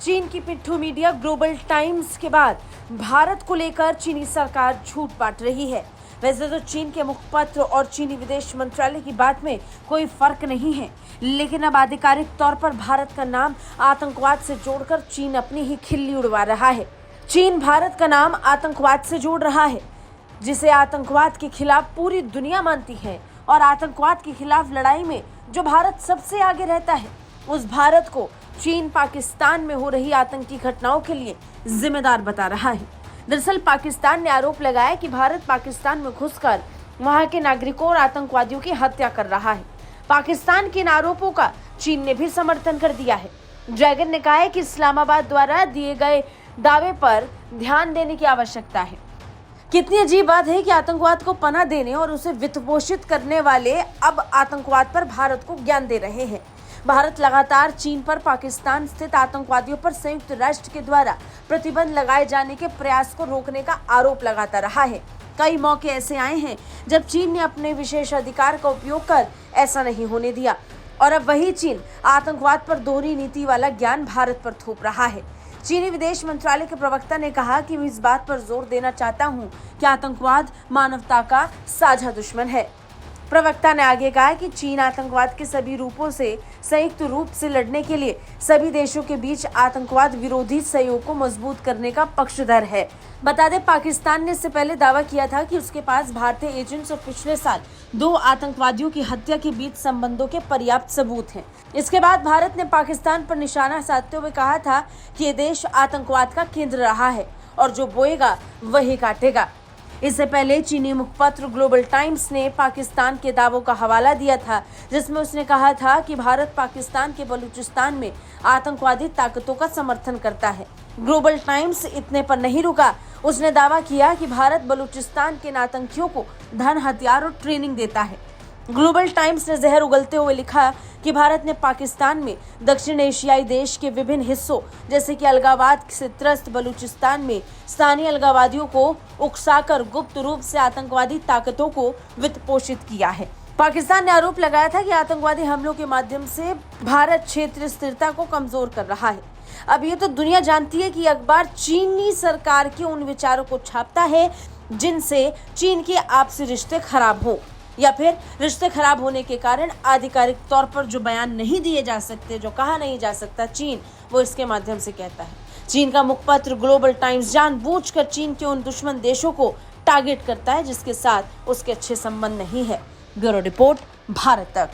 चीन की पिट्ठू मीडिया ग्लोबल टाइम्स के बाद भारत को लेकर चीनी सरकार झूठ बांट रही है। वैसे तो चीन के मुखपत्र और चीनी विदेश मंत्रालय की बात में कोई फर्क नहीं है, लेकिन अब आधिकारिक तौर पर भारत का नाम आतंकवाद से जोड़कर चीन अपनी ही खिल्ली उड़वा रहा है। चीन भारत का नाम आतंकवाद से जोड़ रहा है, जिसे आतंकवाद के खिलाफ पूरी दुनिया मानती है, और आतंकवाद के खिलाफ लड़ाई में जो भारत सबसे आगे रहता है, उस भारत को चीन पाकिस्तान में हो रही आतंकी घटनाओं के लिए जिम्मेदार बता रहा है। दरअसल पाकिस्तान ने आरोप लगाया कि भारत पाकिस्तान में घुसकर वहां के नागरिकों और आतंकवादियों की हत्या कर रहा है। पाकिस्तान के इन आरोपों का चीन ने भी समर्थन कर दिया है। ड्रैगन ने कहा है कि इस्लामाबाद द्वारा दिए गए दावे पर ध्यान देने की आवश्यकता है। कितनी अजीब बात है कि आतंकवाद को पनाह देने और उसे वित्तपोषित करने वाले अब आतंकवाद पर भारत को ज्ञान दे रहे हैं। भारत लगातार चीन पर पाकिस्तान स्थित आतंकवादियों पर संयुक्त राष्ट्र के द्वारा प्रतिबंध लगाए जाने के प्रयास को रोकने का आरोप लगाता रहा है। कई मौके ऐसे आए हैं जब चीन ने अपने विशेष अधिकार का उपयोग कर ऐसा नहीं होने दिया, और अब वही चीन आतंकवाद पर दोहरी नीति वाला ज्ञान भारत पर थोप रहा है। चीनी विदेश मंत्रालय के प्रवक्ता ने कहा कि मैं इस बात पर जोर देना चाहता हूं कि आतंकवाद मानवता का साझा दुश्मन है। प्रवक्ता ने आगे कहा कि चीन आतंकवाद के सभी रूपों से संयुक्त रूप से लड़ने के लिए सभी देशों के बीच आतंकवाद विरोधी सहयोग को मजबूत करने का पक्षधर है। बता दें, पाकिस्तान ने इससे पहले दावा किया था कि उसके पास भारतीय एजेंट्स और पिछले साल 2 आतंकवादियों की हत्या के बीच संबंधों के पर्याप्त सबूत हैं। इसके बाद भारत ने पाकिस्तान पर निशाना साधते हुए कहा था कि ये देश आतंकवाद का केंद्र रहा है और जो बोएगा वही काटेगा। इससे पहले चीनी मुखपत्र ग्लोबल टाइम्स ने पाकिस्तान के दावों का हवाला दिया था, जिसमें उसने कहा था कि भारत पाकिस्तान के बलूचिस्तान में आतंकवादी ताकतों का समर्थन करता है। ग्लोबल टाइम्स इतने पर नहीं रुका, उसने दावा किया कि भारत बलूचिस्तान के आतंकियों को धन, हथियार और ट्रेनिंग देता है। ग्लोबल टाइम्स ने जहर उगलते हुए लिखा कि भारत ने पाकिस्तान में दक्षिण एशियाई देश के विभिन्न हिस्सों जैसे कि अलगाववाद से त्रस्त बलूचिस्तान में स्थानीय अलगाववादियों को उकसाकर गुप्त रूप से आतंकवादी ताकतों को वित्त पोषित किया है। पाकिस्तान ने आरोप लगाया था कि आतंकवादी हमलों के माध्यम से भारत क्षेत्रीय स्थिरता को कमजोर कर रहा है। अब ये तो दुनिया जानती है कि अखबार चीनी सरकार के उन विचारों को छापता है जिनसे चीन के आपसी रिश्ते खराब हो, या फिर रिश्ते खराब होने के कारण आधिकारिक तौर पर जो बयान नहीं दिए जा सकते, जो कहा नहीं जा सकता चीन, वो इसके माध्यम से कहता है। चीन का मुखपत्र ग्लोबल टाइम्स जानबूझकर चीन के उन दुश्मन देशों को टारगेट करता है जिसके साथ उसके अच्छे संबंध नहीं है। ब्यूरो रिपोर्ट, भारत तक।